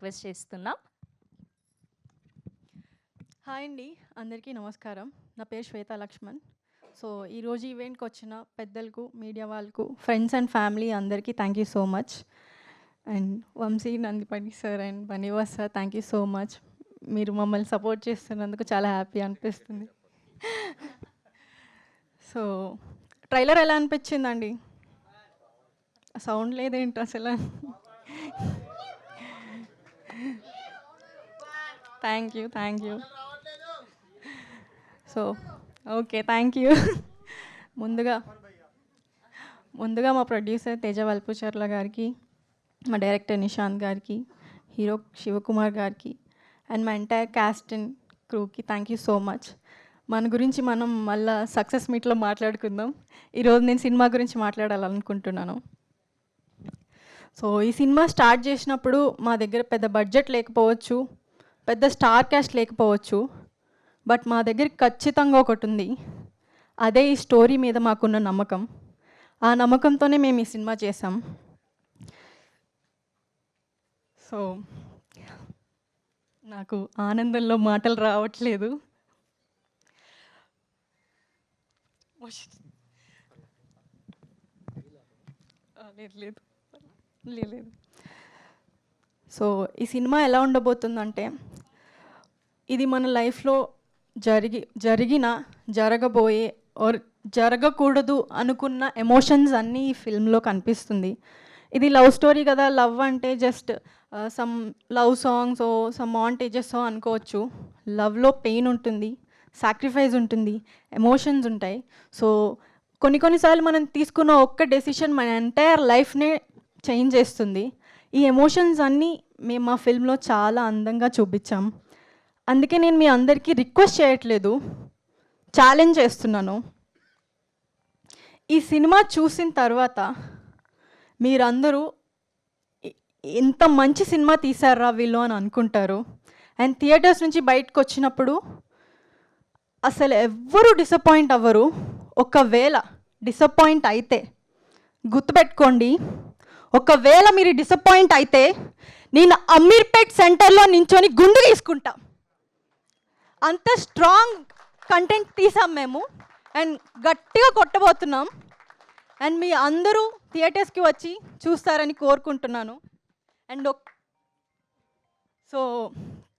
Request చేస్తున్నాం. Hi అండి, అందరికీ నమస్కారం. నా పేరు శ్వేతా లక్ష్మణ్. సో ఈరోజు ఈవెంట్కి వచ్చిన పెద్దలకు, మీడియా వాళ్ళకు, ఫ్రెండ్స్ అండ్ ఫ్యామిలీ అందరికీ thank you so much. And Vamsi, Nandipani sir and Banivas sir, thank you so much. మీరు మమ్మల్ని సపోర్ట్ చేస్తున్నందుకు చాలా హ్యాపీ అనిపిస్తుంది. సో ట్రైలర్ ఎలా అనిపించిందండి? సౌండ్ లేదేంటి అసలు? Thank you. So okay, thank you. ముందుగా మా ప్రొడ్యూసర్ తేజ వల్పుచర్ల గారికి, మా డైరెక్టర్ నిశాంత్ గారికి, హీరో శివకుమార్ గారికి అండ్ మా ఎంటైర్ క్యాస్ట్ అండ్ క్రూకి థ్యాంక్ యూ సో మచ్. మన గురించి మనం మళ్ళీ సక్సెస్ మీట్లో మాట్లాడుకుందాం. ఈరోజు నేను సినిమా గురించి మాట్లాడాలనుకుంటున్నాను. సో ఈ సినిమా స్టార్ట్ చేసినప్పుడు మా దగ్గర పెద్ద బడ్జెట్ లేకపోవచ్చు, పెద్ద స్టార్ క్యాస్ట్ లేకపోవచ్చు, బట్ మా దగ్గర ఖచ్చితంగా ఒకటి ఉంది. అదే ఈ స్టోరీ మీద మాకున్న నమ్మకం. ఆ నమ్మకంతోనే మేము ఈ సినిమా చేసాం. సో నాకు ఆనందంలో మాటలు రావట్లేదు. లేదు. సో ఈ సినిమా ఎలా ఉండబోతుందంటే, ఇది మన లైఫ్లో జరగబోయే ఆర్ జరగకూడదు అనుకున్న ఎమోషన్స్ అన్నీ ఈ ఫిల్మ్లో కనిపిస్తుంది. ఇది లవ్ స్టోరీ కదా, లవ్ అంటే just some love songs some montages అనుకోవచ్చు. లవ్లో పెయిన్ ఉంటుంది, సాక్రిఫైస్ ఉంటుంది, ఎమోషన్స్ ఉంటాయి. సో కొన్నిసార్లు మనం తీసుకున్న ఒక్క డెసిషన్ మన ఎంటైర్ లైఫ్నే చేంజ్ చేస్తుంది. ఈ ఎమోషన్స్ అన్నీ మేము మా ఫిల్మ్లో చాలా అందంగా చూపించాం. అందుకే నేను మీ అందరికీ రిక్వెస్ట్ చేయట్లేదు, ఛాలెంజ్ చేస్తున్నాను. ఈ సినిమా చూసిన తర్వాత మీరందరూ ఎంత మంచి సినిమా తీశారా వీళ్ళు అని అనుకుంటారు. అండ్ థియేటర్స్ నుంచి బయటకు వచ్చినప్పుడు అసలు ఎవ్వరూ డిసప్పాయింట్ అవ్వరు. ఒకవేళ డిసప్పాయింట్ అయితే గుర్తుపెట్టుకోండి, ఒకవేళ మీరు డిసప్పాయింట్ అయితే నేను అమీర్పేట్ సెంటర్లో నించొని గుండు తీసుకుంటా. అంత స్ట్రాంగ్ కంటెంట్ తీసాం మేము అండ్ గట్టిగా కొట్టబోతున్నాం. అండ్ మీ అందరూ థియేటర్స్కి వచ్చి చూస్తారని కోరుకుంటున్నాను. అండ్ సో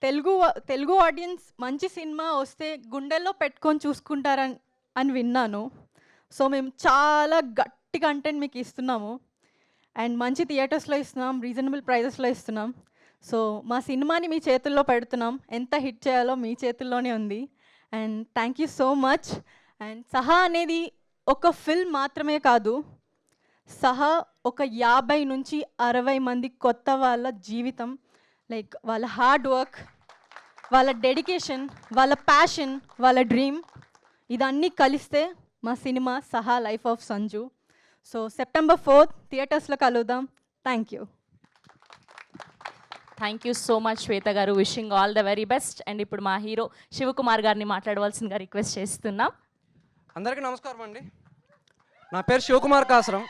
తెలుగు ఆడియన్స్ మంచి సినిమా వస్తే గుండెల్లో పెట్టుకొని చూసుకుంటారని విన్నాను. సో మేము చాలా గట్టి కంటెంట్ మీకు ఇస్తున్నాము అండ్ మంచి థియేటర్స్లో ఇస్తున్నాం, రీజనబుల్ ప్రైజెస్లో ఇస్తున్నాం. సో మా సినిమాని మీ చేతుల్లో పెడుతున్నాం. ఎంత హిట్ చేయాలో మీ చేతుల్లోనే ఉంది. And thank you so much. And సహా అనేది ఒక ఫిల్మ్ మాత్రమే కాదు, సహా ఒక 50 నుంచి 60 మంది కొత్త వాళ్ళ జీవితం. లైక్ వాళ్ళ హార్డ్ వర్క్, వాళ్ళ డెడికేషన్, వాళ్ళ ప్యాషన్, వాళ్ళ డ్రీమ్, ఇదన్నీ కలిస్తే మా సినిమా సహా life of Sanju. So September 4th థియేటర్స్లో కలుద్దాం. థ్యాంక్ యూ సో మచ్ శ్వేత గారు. Wishing all the very best. And ఇప్పుడు మా హీరో శివకుమార్ గారిని మాట్లాడవలసిందిగా రిక్వెస్ట్ చేస్తున్నాం. అందరికీ నమస్కారం అండి. నా పేరు శివకుమార్ కాసరం.